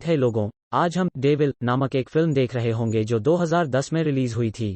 हे लोगों, आज हम डेविल नामक एक फिल्म देख रहे होंगे जो 2010 में रिलीज हुई थी।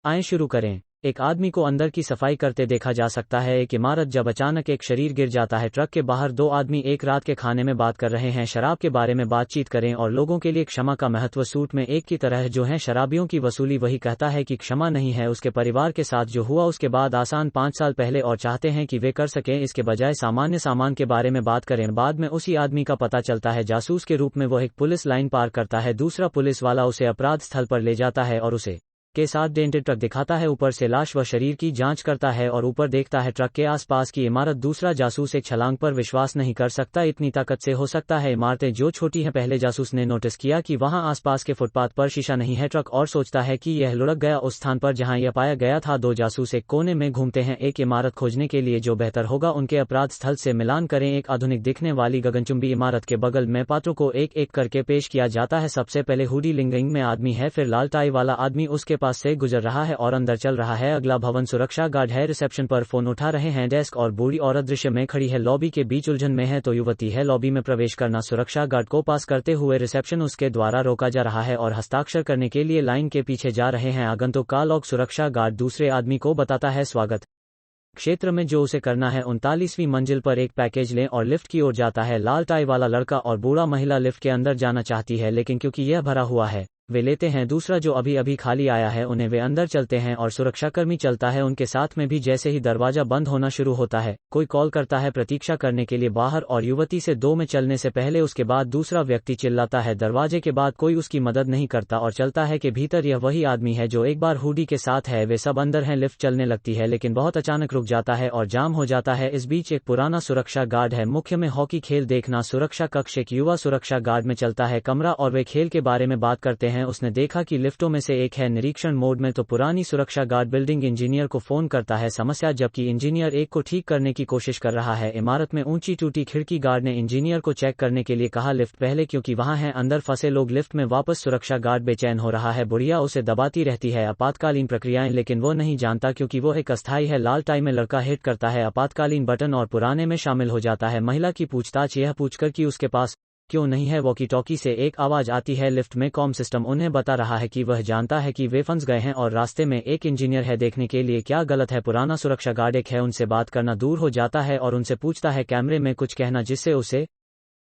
आइए शुरू करें। एक आदमी को अंदर की सफाई करते देखा जा सकता है एक इमारत जब अचानक एक शरीर गिर जाता है। ट्रक के बाहर दो आदमी एक रात के खाने में बात कर रहे हैं, शराब के बारे में बातचीत करें और लोगों के लिए क्षमा का महत्व। सूट में एक की तरह जो है शराबियों की वसूली, वही कहता है कि क्षमा नहीं है उसके परिवार के साथ जो हुआ उसके बाद आसान 5 साल पहले और चाहते हैं कि वे कर सकें इसके बजाय सामान्य सामान के बारे में बात करें। बाद में उसी आदमी का पता चलता है जासूस के रूप में वो एक पुलिस लाइन पार करता है। दूसरा पुलिस वाला उसे अपराध स्थल पर ले जाता है और उसे के साथ डेंटेड ट्रक दिखाता है। ऊपर से लाश व शरीर की जांच करता है और ऊपर देखता है ट्रक के आसपास की इमारत। दूसरा जासूस एक छलांग पर विश्वास नहीं कर सकता, इतनी ताकत से हो सकता है इमारतें जो छोटी हैं। पहले जासूस ने नोटिस किया कि वहां आसपास के फुटपाथ पर शीशा नहीं है ट्रक और सोचता है कि यह लुढ़क गया उस स्थान पर जहां यह पाया गया था। दो जासूस एक कोने में घूमते हैं एक इमारत खोजने के लिए जो बेहतर होगा उनके अपराध स्थल से मिलान करें। एक आधुनिक दिखने वाली गगनचुंबी इमारत के बगल में पात्रों को एक एक करके पेश किया जाता है। सबसे पहले हुडी लिंगिंग में आदमी है, फिर लाल टाई वाला आदमी उसके पास से गुजर रहा है और अंदर चल रहा है। अगला भवन सुरक्षा गार्ड है, रिसेप्शन पर फोन उठा रहे हैं। डेस्क और बूढ़ी औरत दृश्य में खड़ी है, लॉबी के बीच उलझन में है तो युवती है। लॉबी में प्रवेश करना सुरक्षा गार्ड को पास करते हुए रिसेप्शन उसके द्वारा रोका जा रहा है और हस्ताक्षर करने के लिए लाइन के पीछे जा रहे हैं। आगंतुक का लॉक सुरक्षा गार्ड दूसरे आदमी को बताता है स्वागत क्षेत्र में जो उसे करना है। 39वीं मंजिल पर एक पैकेज लें और लिफ्ट की ओर जाता है। लाल टाई वाला लड़का और बूढ़ा महिला लिफ्ट के अंदर जाना चाहती है लेकिन क्योंकि यह भरा हुआ है वे लेते हैं दूसरा जो अभी अभी खाली आया है उन्हें। वे अंदर चलते हैं और सुरक्षाकर्मी चलता है उनके साथ में भी। जैसे ही दरवाजा बंद होना शुरू होता है कोई कॉल करता है प्रतीक्षा करने के लिए बाहर और युवती से 2 में चलने से पहले उसके बाद दूसरा व्यक्ति चिल्लाता है दरवाजे के बाद कोई उसकी मदद नहीं करता और चलता है कि भीतर यह वही आदमी है जो एक बार हुडी के साथ है। वे सब अंदर हैं, लिफ्ट चलने लगती है लेकिन बहुत अचानक रुक जाता है और जाम हो जाता है। इस बीच एक पुराना सुरक्षा गार्ड है। मुख्य में हॉकी खेल देखना सुरक्षा कक्ष एक युवा सुरक्षा गार्ड में चलता है कमरा और वे खेल के बारे में बात करते हैं। उसने देखा कि लिफ्टों में से एक है निरीक्षण मोड में तो पुरानी सुरक्षा गार्ड बिल्डिंग इंजीनियर को फोन करता है समस्या, जबकि इंजीनियर एक को ठीक करने की कोशिश कर रहा है। इमारत में ऊंची टूटी खिड़की, गार्ड ने इंजीनियर को चेक करने के लिए कहा लिफ्ट पहले क्योंकि वहां है अंदर फंसे लोग। लिफ्ट में वापस सुरक्षा गार्ड बेचैन हो रहा है, बुढ़िया उसे दबाती रहती है आपातकालीन प्रक्रियाएं लेकिन वो नहीं जानता क्योंकि वो एक अस्थायी है। लाल टाई में लड़का हिट करता है आपातकालीन बटन और पुराने में शामिल हो जाता है। महिला की पूछताछ यह पूछकर कि उसके पास क्यों नहीं है वॉकी टॉकी से एक आवाज आती है। लिफ्ट में कॉम सिस्टम उन्हें बता रहा है कि वह जानता है कि वे फंस गए हैं और रास्ते में एक इंजीनियर है देखने के लिए क्या गलत है। पुराना सुरक्षा गार्ड एक है, उनसे बात करना दूर हो जाता है और उनसे पूछता है कैमरे में कुछ कहना, जिससे उसे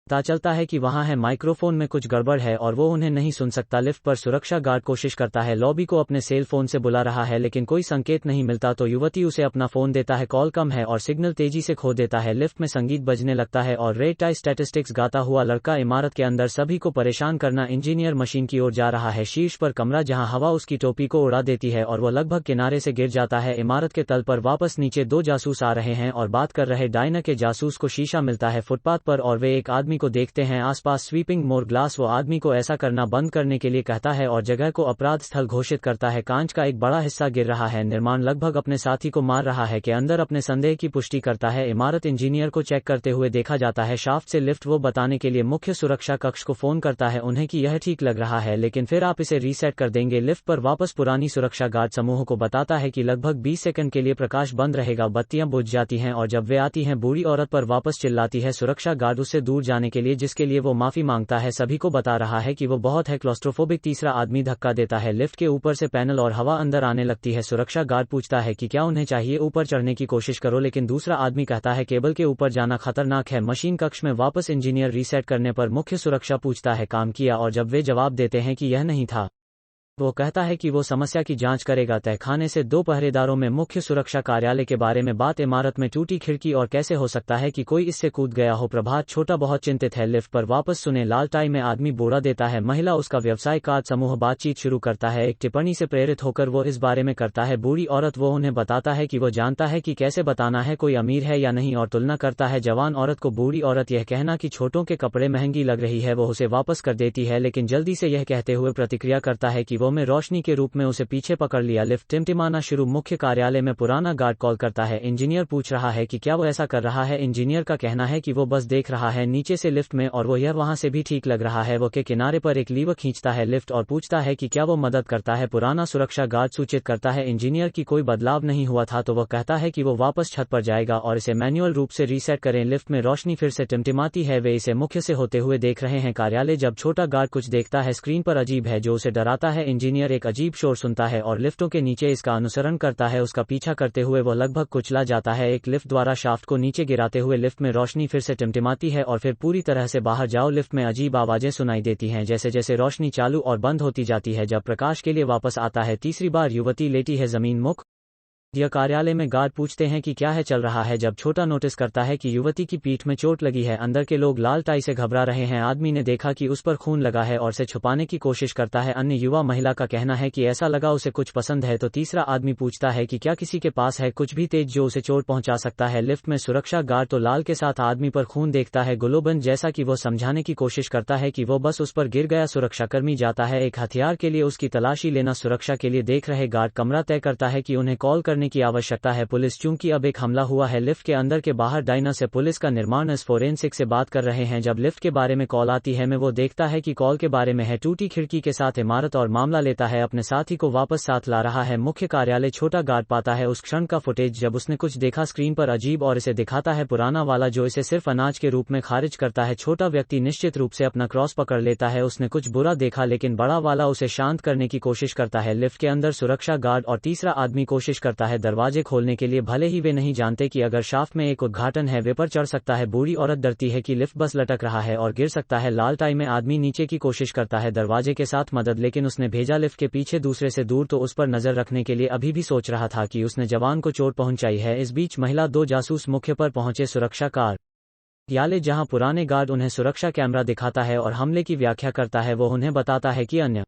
पता चलता है कि वहां है माइक्रोफोन में कुछ गड़बड़ है और वो उन्हें नहीं सुन सकता। लिफ्ट पर सुरक्षा गार्ड कोशिश करता है लॉबी को अपने सेल फोन से बुला रहा है लेकिन कोई संकेत नहीं मिलता तो युवती उसे अपना फोन देता है, कॉल कम है और सिग्नल तेजी से खो देता है। लिफ्ट में संगीत बजने लगता है और रेड टाई स्टैटिस्टिक्स गाता हुआ लड़का इमारत के अंदर सभी को परेशान करना इंजीनियर मशीन की ओर जा रहा है। शीर्ष पर कमरा जहां हवा उसकी टोपी को उड़ा देती है और वह लगभग किनारे से गिर जाता है। इमारत के तल पर वापस नीचे 2 जासूस आ रहे हैं और बात कर रहे डायना के जासूस को शीशा मिलता है फुटपाथ पर और वे एक आदमी को देखते हैं आसपास स्वीपिंग मोर ग्लास। वो आदमी को ऐसा करना बंद करने के लिए कहता है और जगह को अपराध स्थल घोषित करता है। कांच का एक बड़ा हिस्सा गिर रहा है, निर्माण लगभग अपने साथी को मार रहा है के अंदर अपने संदेह की पुष्टि करता है। इमारत इंजीनियर को चेक करते हुए देखा जाता है शाफ्ट से लिफ्ट वो बताने के लिए मुख्य सुरक्षा कक्ष को फोन करता है उन्हें कि यह ठीक लग रहा है लेकिन फिर आप इसे रीसेट कर देंगे। लिफ्ट पर वापस पुरानी सुरक्षा गार्ड समूह को बताता है कि लगभग 20 सेकंड के लिए प्रकाश बंद रहेगा। बत्तियां बुझ जाती हैं और जब वे आती हैं बूढ़ी औरत पर वापस चिल्लाती है सुरक्षा गार्ड उससे दूर जाने के लिए, जिसके लिए वो माफी मांगता है। सभी को बता रहा है कि वो बहुत है क्लॉस्ट्रोफोबिक। तीसरा आदमी धक्का देता है, लिफ्ट के ऊपर से पैनल और हवा अंदर आने लगती है। सुरक्षा गार्ड पूछता है कि क्या उन्हें चाहिए ऊपर चढ़ने की कोशिश करो लेकिन दूसरा आदमी कहता है केबल के ऊपर जाना खतरनाक है। मशीन कक्ष में वापस इंजीनियर रीसेट करने पर मुख्य सुरक्षा पूछता है काम किया और जब वे जवाब देते हैं कि यह नहीं था वो कहता है कि वो समस्या की जांच करेगा। तहखाने से 2 पहरेदारों में मुख्य सुरक्षा कार्यालय के बारे में बात, इमारत में टूटी खिड़की और कैसे हो सकता है कि कोई इससे कूद गया हो। प्रभात छोटा बहुत चिंतित है। लिफ्ट पर वापस सुने लाल टाई में आदमी बोड़ा देता है, महिला उसका व्यवसाय कार्ड समूह बातचीत शुरू करता है। एक टिप्पणी से प्रेरित होकर वो इस बारे में करता है। बूढ़ी औरत वो उन्हें बताता है कि वो जानता है कि कैसे बताना है कोई अमीर है या नहीं और तुलना करता है जवान औरत को। बूढ़ी औरत यह कहना कि छोटों के कपड़े महंगी लग रही है वो उसे वापस कर देती है लेकिन जल्दी से यह कहते हुए प्रतिक्रिया करता है कि वो में रोशनी के रूप में उसे पीछे पकड़ लिया। लिफ्ट टिमटिमाना शुरू। मुख्य कार्यालय में पुराना गार्ड कॉल करता है। इंजीनियर पूछ रहा है कि क्या वो ऐसा कर रहा है। इंजीनियर का कहना है कि वो बस देख रहा है नीचे से लिफ्ट में, और वो यह वहां से भी ठीक लग रहा है। वो के किनारे पर एक लीवर खींचता है लिफ्ट और पूछता है कि क्या वो मदद करता है। पुराना सुरक्षा गार्ड सूचित करता है इंजीनियर की कोई बदलाव नहीं हुआ था, तो वह कहता है कि वो वापस छत पर जाएगा और इसे मैन्युअल रूप से रीसेट करें। लिफ्ट में रोशनी फिर से टिमटिमाती है। वे इसे मुख्य से होते हुए देख रहे हैं। कार्यालय। जब छोटा गार्ड कुछ देखता है स्क्रीन पर अजीब है जो उसे डराता है। इंजीनियर एक अजीब शोर सुनता है और लिफ्टों के नीचे इसका अनुसरण करता है। उसका पीछा करते हुए वह लगभग कुचला जाता है एक लिफ्ट द्वारा शाफ्ट को नीचे गिराते हुए। लिफ्ट में रोशनी फिर से टिमटिमाती है और फिर पूरी तरह से बाहर जाओ। लिफ्ट में अजीब आवाजें सुनाई देती हैं जैसे जैसे रोशनी चालू और बंद होती जाती है। जब प्रकाश के लिए वापस आता है तीसरी बार युवती लेटी है जमीन मुख। यह कार्यालय में गार्ड पूछते हैं कि क्या है चल रहा है। जब छोटा नोटिस करता है कि युवती की पीठ में चोट लगी है। अंदर के लोग लाल टाई से घबरा रहे हैं। आदमी ने देखा कि उस पर खून लगा है और उसे छुपाने की कोशिश करता है। अन्य युवा महिला का कहना है कि ऐसा लगा उसे कुछ पसंद है। तो तीसरा आदमी पूछता है कि क्या किसी के पास है कुछ भी तेज जो उसे चोट पहुंचा सकता है। लिफ्ट में सुरक्षा गार्ड तो लाल के साथ आदमी पर खून देखता है गुलोबन जैसा कि वो समझाने की कोशिश करता है कि वो बस उस पर गिर गया। सुरक्षाकर्मी जाता है एक हथियार के लिए उसकी तलाशी लेना। सुरक्षा के लिए देख रहे गार्ड कमरा तय करता है कि उन्हें कॉल करने की आवश्यकता है। पुलिस। चूंकि अब एक हमला हुआ है लिफ्ट के अंदर के बाहर डायना से पुलिस का निर्माण इस फोरेंसिक से बात कर रहे हैं। जब लिफ्ट के बारे में कॉल आती है में वो देखता है कि कॉल के बारे में है टूटी खिड़की के साथ इमारत और मामला लेता है अपने साथी को वापस साथ ला रहा है। मुख्य कार्यालय। छोटा गार्ड पाता है उस क्षण का फुटेज जब उसने कुछ देखा स्क्रीन पर अजीब और इसे दिखाता है पुराना वाला जो इसे सिर्फ अनाज के रूप में खारिज करता है। छोटा व्यक्ति निश्चित रूप से अपना क्रॉस पकड़ लेता है। उसने कुछ बुरा देखा लेकिन बड़ा वाला उसे शांत करने की कोशिश करता है। लिफ्ट के अंदर सुरक्षा गार्ड और तीसरा आदमी कोशिश करता है दरवाजे खोलने के लिए। भले ही वे नहीं जानते कि अगर शाफ्ट में एक उद्घाटन है वे पर चढ़ सकता है। बूढ़ी औरत डरती है कि लिफ्ट बस लटक रहा है और गिर सकता है। लाल टाई में आदमी नीचे की कोशिश करता है दरवाजे के साथ मदद, लेकिन उसने भेजा लिफ्ट के पीछे दूसरे से दूर तो उस पर नजर रखने के लिए अभी भी सोच रहा था कि उसने जवान को चोट पहुंचाई है। इस बीच महिला दो जासूस मुख्य पर पहुंचे सुरक्षा कार्यालय जहां पुराने गार्ड उन्हें सुरक्षा कैमरा दिखाता है और हमले की व्याख्या करता है। वो उन्हें बताता है कि अन्य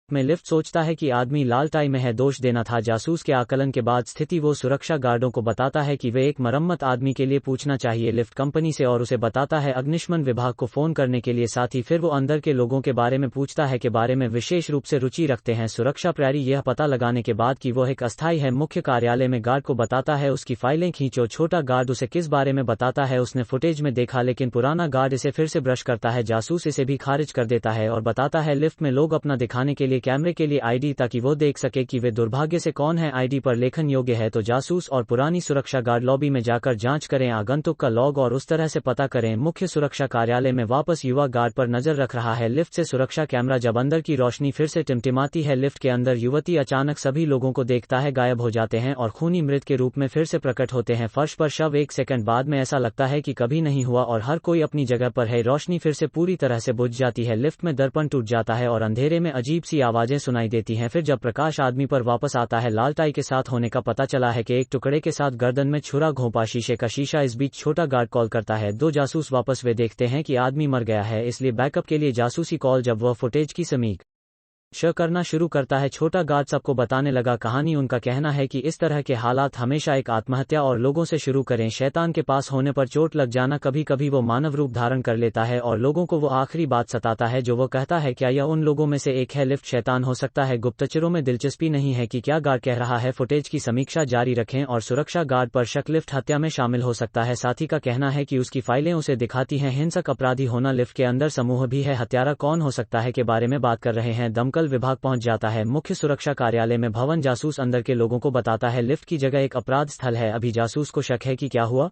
में लिफ्ट सोचता है कि आदमी लाल टाई में है दोष देना था। जासूस के आकलन के बाद स्थिति वो सुरक्षा गार्डों को बताता है कि वे एक मरम्मत आदमी के लिए पूछना चाहिए लिफ्ट कंपनी से और उसे बताता है अग्निशमन विभाग को फोन करने के लिए। साथ ही फिर वो अंदर के लोगों के बारे में पूछता है के बारे में विशेष रूप से रुचि रखते हैं सुरक्षा प्रैरी। यह पता लगाने के बाद कि वो एक अस्थायी है। मुख्य कार्यालय में गार्ड को बताता है उसकी फाइलें खींचो। छोटा गार्ड उसे किस बारे में बताता है उसने फुटेज में देखा, लेकिन पुराना गार्ड इसे फिर से ब्रश करता है। जासूस इसे भी खारिज कर देता है और बताता है लिफ्ट में लोग अपना दिखाने के लिए कैमरे के लिए आईडी ताकि वो देख सके कि वे दुर्भाग्य से कौन है। आईडी पर लेखन योग्य है तो जासूस और पुरानी सुरक्षा गार्ड लॉबी में जाकर जांच करें आगंतुक का लॉग और उस तरह से पता करें। मुख्य सुरक्षा कार्यालय में वापस युवा गार्ड पर नजर रख रहा है लिफ्ट से सुरक्षा कैमरा। जब अंदर की रोशनी फिर से टिमटिमाती है लिफ्ट के अंदर युवती अचानक सभी लोगों को देखता है गायब हो जाते हैं और खूनी मृत के रूप में फिर से प्रकट होते हैं फर्श पर शव। एक सेकंड बाद में ऐसा लगता है कि कभी नहीं हुआ और हर कोई अपनी जगह पर है। रोशनी फिर से पूरी तरह से बुझ जाती है। लिफ्ट में दर्पण टूट जाता है और अंधेरे में अजीब सी आवाजें सुनाई देती हैं। फिर जब प्रकाश आदमी पर वापस आता है लाल टाई के साथ होने का पता चला है कि एक टुकड़े के साथ गर्दन में छुरा घोंपा शीशे का शीशा। इस बीच छोटा गार्ड कॉल करता है दो जासूस वापस। वे देखते हैं कि आदमी मर गया है इसलिए बैकअप के लिए जासूसी कॉल। जब वह फुटेज की समीक्षा करना शुरू करता है छोटा गार्ड सबको बताने लगा कहानी। उनका कहना है कि इस तरह के हालात हमेशा एक आत्महत्या और लोगों से शुरू करें। शैतान के पास होने पर चोट लग जाना कभी कभी वो मानव रूप धारण कर लेता है और लोगों को वो आखिरी बात सताता है जो वो कहता है। क्या यह उन लोगों में से एक है? लिफ्ट शैतान हो सकता है गुप्तचरों में दिलचस्पी नहीं है कि क्या गार्ड कह रहा है। फुटेज की समीक्षा जारी रखें और सुरक्षा गार्ड पर शक लिफ्ट हत्या में शामिल हो सकता है। साथी का कहना है कि उसकी फाइलें उसे दिखाती हैं हिंसक अपराधी होना। लिफ्ट के अंदर समूह भी है हत्यारा कौन हो सकता है के बारे में बात कर रहे हैं। दमकल विभाग पहुंच जाता है। मुख्य सुरक्षा कार्यालय में भवन जासूस अंदर के लोगों को बताता है लिफ्ट की जगह एक अपराध स्थल है। अभी जासूस को शक है कि क्या हुआ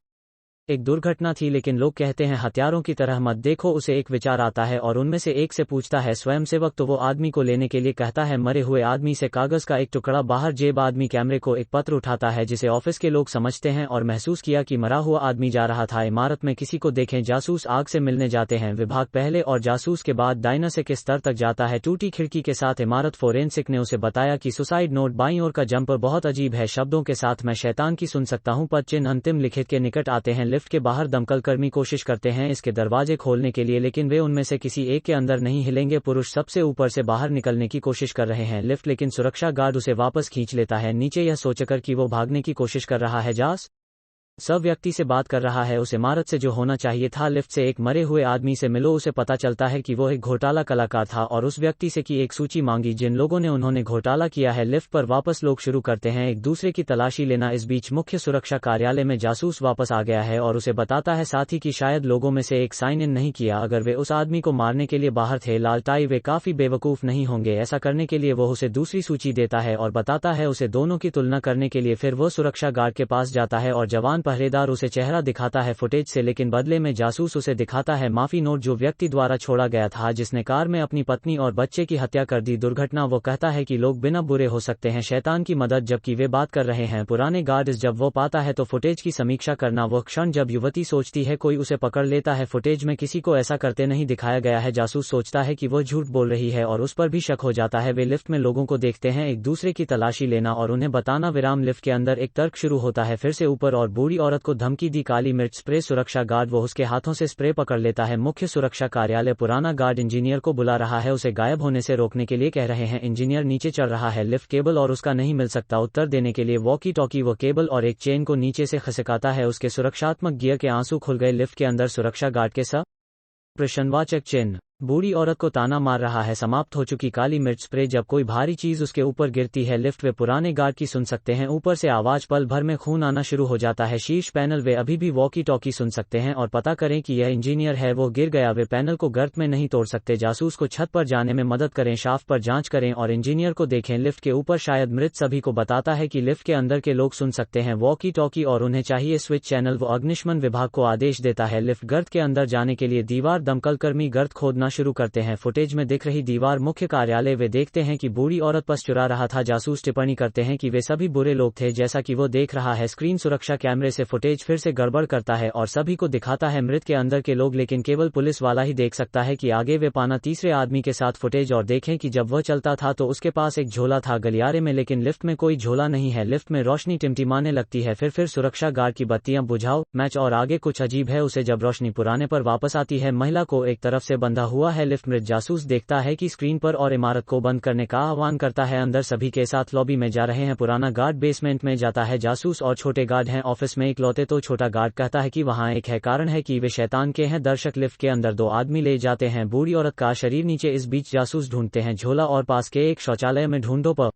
एक दुर्घटना थी, लेकिन लोग कहते हैं हत्यारों की तरह मत देखो। उसे एक विचार आता है और उनमें से एक से पूछता है स्वयंसेवक तो वो आदमी को लेने के लिए कहता है मरे हुए आदमी से कागज का एक टुकड़ा बाहर जेब। आदमी कैमरे को एक पत्र उठाता है जिसे ऑफिस के लोग समझते हैं और महसूस किया कि मरा हुआ आदमी जा रहा था इमारत में किसी को देखें। जासूस आग से मिलने जाते हैं। विभाग पहले और जासूस के बाद डायनासे के स्तर तक जाता है टूटी खिड़की के साथ इमारत। फोरेंसिक ने उसे बताया कि सुसाइड नोट बाईं ओर का जंपर बहुत अजीब है शब्दों के साथ मैं शैतान की सुन सकता हूं पद चिन्ह अंतिम लिखित के निकट आते हैं। लिफ्ट के बाहर दमकल कर्मी कोशिश करते हैं इसके दरवाजे खोलने के लिए, लेकिन वे उनमें से किसी एक के अंदर नहीं हिलेंगे। पुरुष सबसे ऊपर से बाहर निकलने की कोशिश कर रहे हैं लिफ्ट, लेकिन सुरक्षा गार्ड उसे वापस खींच लेता है नीचे यह सोचकर कि वो भागने की कोशिश कर रहा है। जास सब व्यक्ति से बात कर रहा है, उस इमारत से जो होना चाहिए था। लिफ्ट से एक मरे हुए आदमी से मिलो, उसे पता चलता है कि वो एक घोटाला कलाकार था और उस व्यक्ति से की एक सूची मांगी जिन लोगों ने उन्होंने घोटाला किया है। लिफ्ट पर वापस लोग शुरू करते हैं एक दूसरे की तलाशी लेना। इस बीच मुख्य सुरक्षा कार्यालय में जासूस वापस आ गया है और उसे बताता है साथी कि शायद लोगों में से एक साइन इन नहीं किया। अगर वे उस आदमी को मारने के लिए बाहर थे, लालटाई, वे काफी बेवकूफ नहीं होंगे। ऐसा करने के लिए वो उसे दूसरी सूची देता है और बताता है उसे दोनों की तुलना करने के लिए। फिर वो सुरक्षा गार्ड के पास जाता है और जवान पहरेदार उसे चेहरा दिखाता है फुटेज से, लेकिन बदले में जासूस उसे दिखाता है माफी नोट जो व्यक्ति द्वारा छोड़ा गया था जिसने कार में अपनी पत्नी और बच्चे की हत्या कर दी। दुर्घटना। वो कहता है कि लोग बिना बुरे हो सकते हैं, शैतान की मदद, जबकि वे बात कर रहे हैं पुराने गार्ड। जब वो पाता है तो फुटेज की समीक्षा करना। वो क्षण जब युवती सोचती है कोई उसे पकड़ लेता है। फुटेज में किसी को ऐसा करते नहीं दिखाया गया है। जासूस सोचता है कि वो झूठ बोल रही है और उस पर भी शक हो जाता है। वे लिफ्ट में लोगों को देखते हैं एक दूसरे की तलाशी लेना और उन्हें बताना विराम। लिफ्ट के अंदर एक तर्क शुरू होता है फिर से ऊपर और बूढ़ी औरत को धमकी दी, काली मिर्च स्प्रे। सुरक्षा गार्ड वो उसके हाथों से स्प्रे पकड़ लेता है। मुख्य सुरक्षा कार्यालय। पुराना गार्ड इंजीनियर को बुला रहा है, उसे गायब होने से रोकने के लिए कह रहे हैं। इंजीनियर नीचे चढ़ रहा है। लिफ्ट केबल और उसका नहीं मिल सकता। उत्तर देने के लिए वॉकी टॉकी वो केबल और एक चेन को नीचे से खिसकाता है। उसके सुरक्षात्मक गियर के आंसू खुल गए। लिफ्ट के अंदर सुरक्षा गार्ड के सब प्रश्नवाचक चिन्ह। बूढ़ी औरत को ताना मार रहा है, समाप्त हो चुकी काली मिर्च स्प्रे। जब कोई भारी चीज उसके ऊपर गिरती है। लिफ्ट। वे पुराने गार्ड की सुन सकते हैं ऊपर से आवाज, पल भर में खून आना शुरू हो जाता है। शीर्ष पैनल। वे अभी भी वॉकी टॉकी सुन सकते हैं और पता करें कि यह इंजीनियर है। वो गिर गया। वे पैनल को गर्त में नहीं तोड़ सकते। जासूस को छत पर जाने में मदद करें, शाफ्ट पर जांच करें और इंजीनियर को देखें। लिफ्ट के ऊपर शायद मृत सभी को बताता है कि लिफ्ट के अंदर के लोग सुन सकते हैं वॉकी टॉकी और उन्हें चाहिए स्विच चैनल। वो अग्निशमन विभाग को आदेश देता है। लिफ्ट गर्त के अंदर जाने के लिए दीवार। दमकलकर्मी गर्त खोदना शुरू करते हैं। फुटेज में दिख रही दीवार। मुख्य कार्यालय। वे देखते हैं कि बूढ़ी औरत पर्स चुरा रहा था। जासूस टिप्पणी करते हैं कि वे सभी बुरे लोग थे जैसा कि वो देख रहा है। स्क्रीन। सुरक्षा कैमरे से फुटेज फिर से गड़बड़ करता है और सभी को दिखाता है मृत के अंदर के लोग, लेकिन केवल पुलिस वाला ही देख सकता है कि आगे वे पाना तीसरे आदमी के साथ फुटेज और देखें कि जब वह चलता था तो उसके पास एक झोला था गलियारे में, लेकिन लिफ्ट में कोई झोला नहीं है। लिफ्ट में रोशनी टिमटिमाने लगती है। फिर सुरक्षा गार्ड की बत्तियां बुझाओ मैच और आगे कुछ अजीब है उसे जब रोशनी पुराने पर वापस आती है। महिला को एक तरफ से बंधा हुआ है। लिफ्ट। मृत। जासूस देखता है कि स्क्रीन पर और इमारत को बंद करने का आह्वान करता है। अंदर सभी के साथ लॉबी में जा रहे हैं। पुराना गार्ड बेसमेंट में जाता है। जासूस और छोटे गार्ड हैं ऑफिस में इकलौते। तो छोटा गार्ड कहता है कि वहां एक है, कारण है कि वे शैतान के हैं। दर्शक। लिफ्ट के अंदर दो आदमी ले जाते हैं बूढ़ी औरत का शरीर नीचे। इस बीच जासूस ढूंढते हैं झोला और पास के एक शौचालय में ढूंढो पर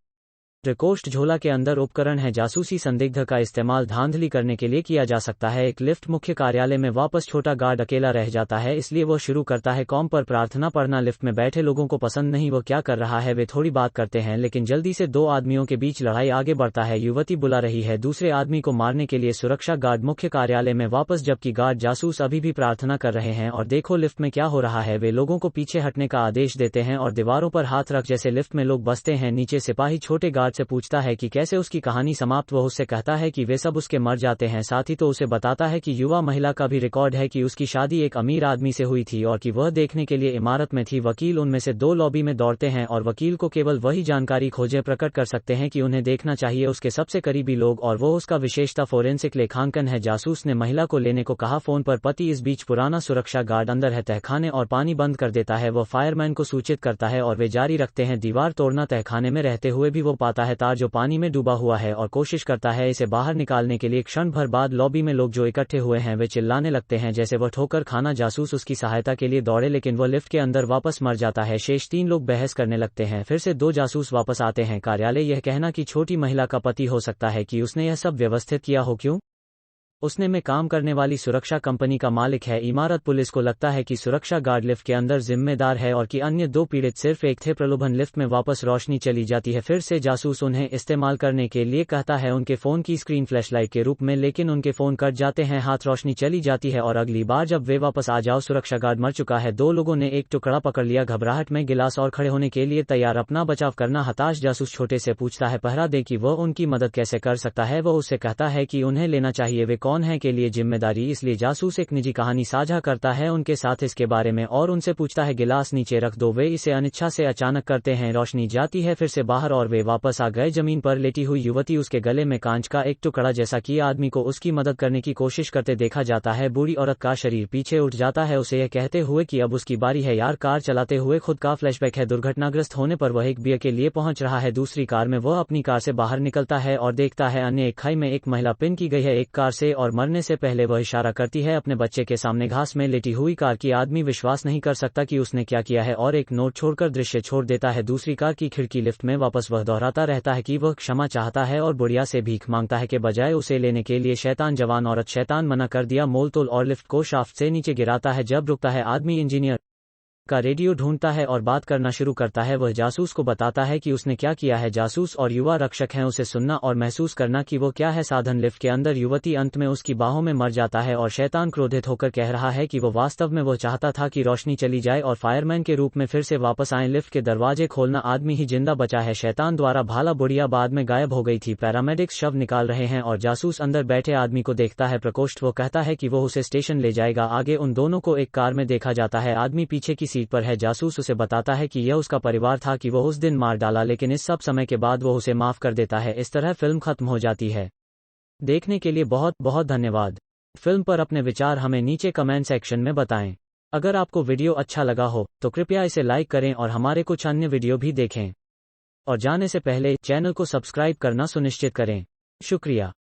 प्रकोष्ठ। झोला के अंदर उपकरण है। जासूसी संदिग्ध का इस्तेमाल धांधली करने के लिए किया जा सकता है। एक लिफ्ट। मुख्य कार्यालय में वापस छोटा गार्ड अकेला रह जाता है, इसलिए वो शुरू करता है कॉम पर प्रार्थना पढ़ना। लिफ्ट में बैठे लोगों को पसंद नहीं वो क्या कर रहा है। वे थोड़ी बात करते हैं लेकिन जल्दी से दो आदमियों के बीच लड़ाई आगे बढ़ता है। युवती बुला रही है दूसरे आदमी को मारने के लिए। सुरक्षा गार्ड। मुख्य कार्यालय में वापस, जबकि गार्ड जासूस अभी भी प्रार्थना कर रहे हैं और देखो लिफ्ट में क्या हो रहा है। वे लोगों को पीछे हटने का आदेश देते हैं और दीवारों पर हाथ रख जैसे लिफ्ट में लोग बसते हैं। नीचे सिपाही छोटे गार्ड से पूछता है कि कैसे उसकी कहानी समाप्त। वो उससे कहता है कि वे सब उसके मर जाते हैं। साथ ही तो उसे बताता है कि युवा महिला का भी रिकॉर्ड है कि उसकी शादी एक अमीर आदमी से हुई थी और कि वह देखने के लिए इमारत में थी। वकील। उनमें से दो लॉबी में दौड़ते हैं और वकील को केवल वही जानकारी खोजें प्रकट कर सकते हैं कि उन्हें देखना चाहिए उसके सबसे करीबी लोग और वो उसका विशेषता फोरेंसिक लेखांकन है। जासूस ने महिला को लेने को कहा फोन पर पति। इस बीच पुराना सुरक्षा गार्ड अंदर है। तहखाने और पानी बंद कर देता है। वो फायरमैन को सूचित करता है और वे जारी रखते हैं दीवार तोड़ना। तहखाने में रहते हुए भी वो पाता है तार जो पानी में डूबा हुआ है और कोशिश करता है इसे बाहर निकालने के लिए। क्षण भर बाद लॉबी में लोग जो इकट्ठे हुए हैं वे चिल्लाने लगते हैं जैसे वह ठोकर खाना। जासूस उसकी सहायता के लिए दौड़े लेकिन वह लिफ्ट के अंदर वापस मर जाता है। शेष तीन लोग बहस करने लगते हैं। फिर से दो जासूस वापस आते हैं कार्यालय। यह कहना कि छोटी महिला का पति हो सकता है कि उसने यह सब व्यवस्थित किया हो। क्यों? उसने में काम करने वाली सुरक्षा कंपनी का मालिक है। इमारत। पुलिस को लगता है कि सुरक्षा गार्ड लिफ्ट के अंदर जिम्मेदार है और कि अन्य दो पीड़ित सिर्फ एक थे। प्रलोभन। लिफ्ट में वापस रोशनी चली जाती है। फिर से जासूस उन्हें इस्तेमाल करने के लिए कहता है उनके फोन की स्क्रीन फ्लैशलाइट के रूप में, लेकिन उनके फोन कट जाते हैं। हाथ। रोशनी चली जाती है और अगली बार जब वे वापस आ जाओ सुरक्षा गार्ड मर चुका है। दो लोगों ने एक टुकड़ा पकड़ लिया। घबराहट में गिलास और खड़े होने के लिए तैयार, अपना बचाव करना हताश। जासूस छोटे से पूछता है पहरा दे कि वह उनकी मदद कैसे कर सकता है। वह उससे कहता है कि उन्हें लेना चाहिए। वे कौन है के लिए जिम्मेदारी। इसलिए जासूस एक निजी कहानी साझा करता है उनके साथ इसके बारे में और उनसे पूछता है गिलास नीचे रख दो। वे इसे अनिच्छा से अचानक करते हैं। रोशनी जाती है फिर से बाहर और वे वापस आ गए। जमीन पर लेटी हुई युवती। उसके गले में कांच का एक टुकड़ा जैसा कि आदमी को उसकी मदद करने की कोशिश करते देखा जाता है। बूढ़ी औरत का शरीर पीछे उठ जाता है उसे यह कहते हुए कि अब उसकी बारी है यार। कार चलाते हुए खुद का फ्लैशबैक है। दुर्घटनाग्रस्त होने पर वह एक बियर के लिए पहुंच रहा है। दूसरी कार में वह अपनी कार से बाहर निकलता है और देखता है अन्य एक खाई में एक महिला पिन की गई है एक कार से और मरने से पहले वह इशारा करती है अपने बच्चे के सामने घास में लेटी हुई कार की। आदमी विश्वास नहीं कर सकता कि उसने क्या किया है और एक नोट छोड़कर दृश्य छोड़ देता है। दूसरी कार की खिड़की लिफ्ट में वापस वह दोहराता रहता है कि वह क्षमा चाहता है और बुढ़िया से भीख मांगता है के बजाय उसे लेने के लिए शैतान जवान औरत शैतान मना कर दिया मोल तोल और लिफ्ट को शाफ्ट से नीचे गिराता है। जब रुकता है आदमी इंजीनियर का रेडियो ढूंढता है और बात करना शुरू करता है। वह जासूस को बताता है कि उसने क्या किया है। जासूस और युवा रक्षक हैं, उसे सुनना और महसूस करना कि वो क्या है। साधन लिफ्ट के अंदर युवती अंत में उसकी बाहों में मर जाता है और शैतान क्रोधित होकर कह रहा है कि वो वास्तव में वो चाहता था कि रोशनी चली जाए और फायरमैन के रूप में फिर से वापस आए। लिफ्ट के दरवाजे खोलना, आदमी ही जिंदा बचा है। शैतान द्वारा भाला बुढ़िया बाद में गायब हो गई थी। पैरामेडिक्स शव निकाल रहे हैं और जासूस अंदर बैठे आदमी को देखता है प्रकोष्ठ। वो कहता है कि वो उसे स्टेशन ले जाएगा। आगे उन दोनों को एक कार में देखा जाता है। आदमी पीछे की सीट पर है। जासूस उसे बताता है कि यह उसका परिवार था कि वो उस दिन मार डाला, लेकिन इस सब समय के बाद वो उसे माफ कर देता है। इस तरह फिल्म खत्म हो जाती है। देखने के लिए बहुत बहुत धन्यवाद। फिल्म पर अपने विचार हमें नीचे कमेंट सेक्शन में बताएं। अगर आपको वीडियो अच्छा लगा हो तो कृपया इसे लाइक करें और हमारे कुछ अन्य वीडियो भी देखें। और जाने से पहले चैनल को सब्सक्राइब करना सुनिश्चित करें। शुक्रिया।